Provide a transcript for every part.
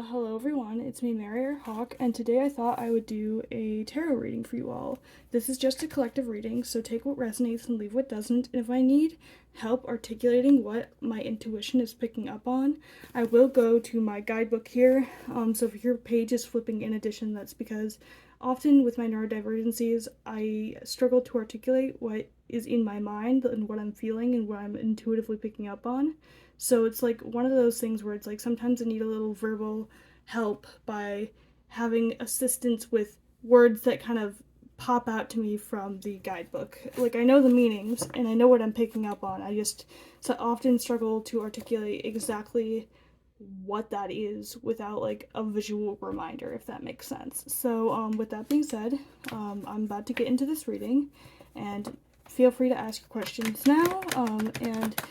Hello everyone, it's me, Mary Hawk, and today I thought I would do a tarot reading for you all. This is just a collective reading, so take what resonates and leave what doesn't, and if I need help articulating what my intuition is picking up on, I will go to my guidebook here. So if your page is flipping in addition, that's because often with my neurodivergencies, I struggle to articulate what is in my mind and what I'm feeling and what I'm intuitively picking up on. So it's like one of those things where it's like sometimes I need a little verbal help by having assistance with words that kind of pop out to me from the guidebook. Like I know the meanings and I know what I'm picking up on. I just so often struggle to articulate exactly what that is without like a visual reminder, if that makes sense. So with that being said, I'm about to get into this reading, and feel free to ask your questions now. And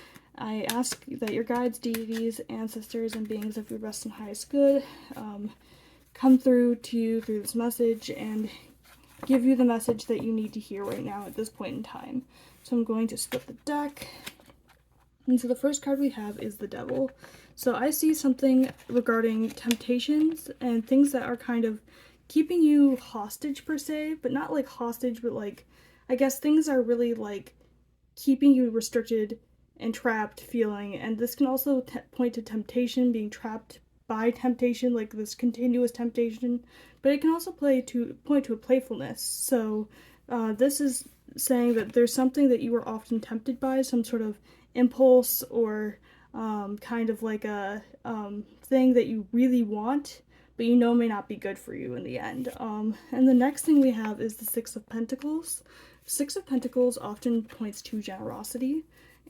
I ask that your guides, deities, ancestors, and beings of your best and highest good come through to you through this message and give you the message that you need to hear right now at this point in time. So I'm going to split the deck. And so the first card we have is the Devil. So I see something regarding temptations and things that are kind of keeping you hostage per se, but not like hostage, but like, I guess things are really like keeping you restricted and trapped feeling, and this can also point to temptation, being trapped by temptation, like this continuous temptation, but it can also point to a playfulness. So this is saying that there's something that you are often tempted by, some sort of impulse or kind of like a thing that you really want, but you know may not be good for you in the end. And the next thing we have is the Six of Pentacles. Six of Pentacles often points to generosity,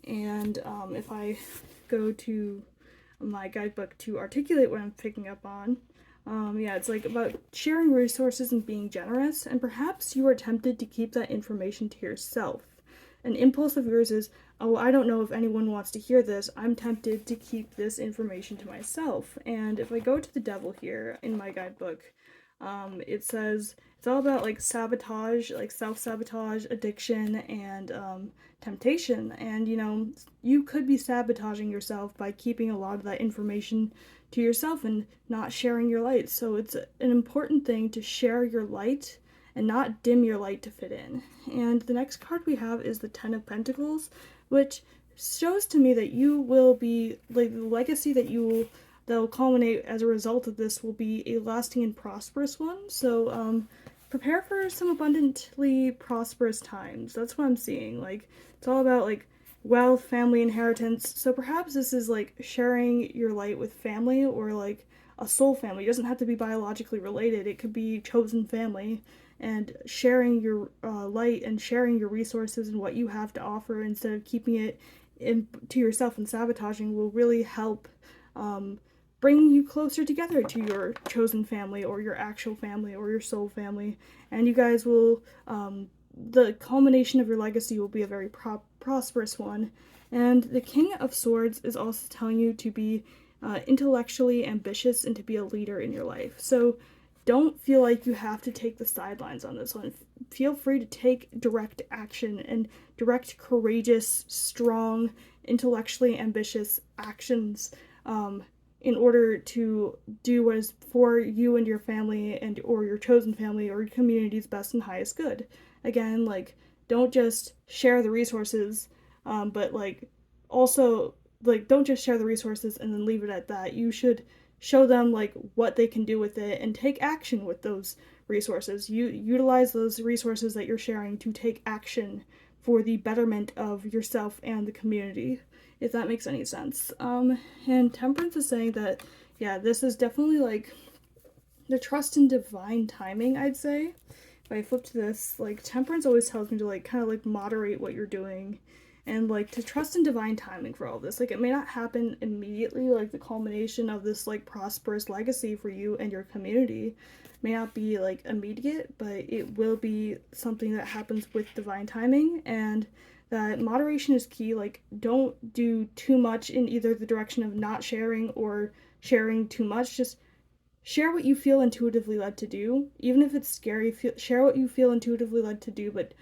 and if I go to my guidebook to articulate what I'm picking up on, yeah, it's like about sharing resources and being generous, and perhaps you are tempted to keep that information to yourself. An impulse of yours is, oh, I don't know if anyone wants to hear this. I'm tempted to keep this information to myself. And if I go to the Devil here in my guidebook, it says it's all about like sabotage, like self-sabotage, addiction, and temptation. And you could be sabotaging yourself by keeping a lot of that information to yourself and not sharing your light. So it's an important thing to share your light and not dim your light to fit in. And the next card we have is the Ten of Pentacles, which shows to me that you will be, like, the legacy that will culminate as a result of this will be a lasting and prosperous one. So prepare for some abundantly prosperous times. That's what I'm seeing. Like, it's all about like wealth, family, inheritance. So perhaps this is like sharing your light with family, or like a soul family. It doesn't have to be biologically related. It could be chosen family, and sharing your light and sharing your resources and what you have to offer instead of keeping it to yourself and sabotaging will really help bring you closer together to your chosen family or your actual family or your soul family. And you guys will, the culmination of your legacy will be a very prosperous one. And the King of Swords is also telling you to be intellectually ambitious and to be a leader in your life. So don't feel like you have to take the sidelines on this one. Feel free to take direct action and direct, courageous, strong, intellectually ambitious actions in order to do what is for you and your family and or your chosen family or your community's best and highest good. Again, like, don't just share the resources, but like also like don't just share the resources and then leave it at that. You should show them like what they can do with it and take action with those resources. You utilize those resources that you're sharing to take action for the betterment of yourself and the community, if that makes any sense. And Temperance is saying that, yeah, this is definitely like the trust in divine timing, I'd say. If I flip to this, like, Temperance always tells me to like kind of like moderate what you're doing and like to trust in divine timing for all this. Like, it may not happen immediately, like the culmination of this like prosperous legacy for you and your community may not be like immediate, but it will be something that happens with divine timing, and that moderation is key. Like, don't do too much in either the direction of not sharing or sharing too much. Just share what you feel intuitively led to do, even if it's scary. Share what you feel intuitively led to do, but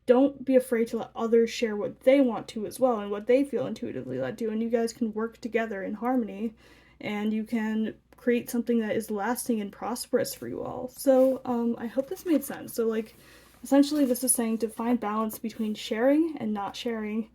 don't be afraid to let others share what they want to as well and what they feel intuitively led to, and you guys can work together in harmony and you can create something that is lasting and prosperous for you all. So I hope this made sense. So like essentially this is saying to find balance between sharing and not sharing,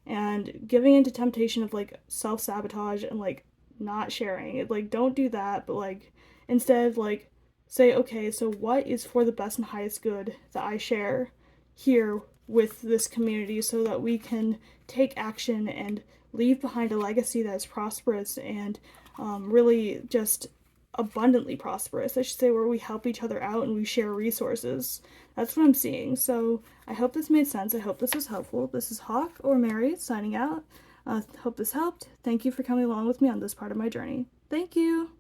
and giving into temptation of like self-sabotage and like not sharing it. Like don't do that, but like instead like say, okay, so what is for the best and highest good that I share here with this community so that we can take action and leave behind a legacy that is prosperous and really just abundantly prosperous, I should say, where we help each other out and we share resources. That's what I'm seeing. So I hope this made sense. I hope this was helpful. This is Hawk or Mary signing out. Hope this helped. Thank you for coming along with me on this part of my journey. Thank you.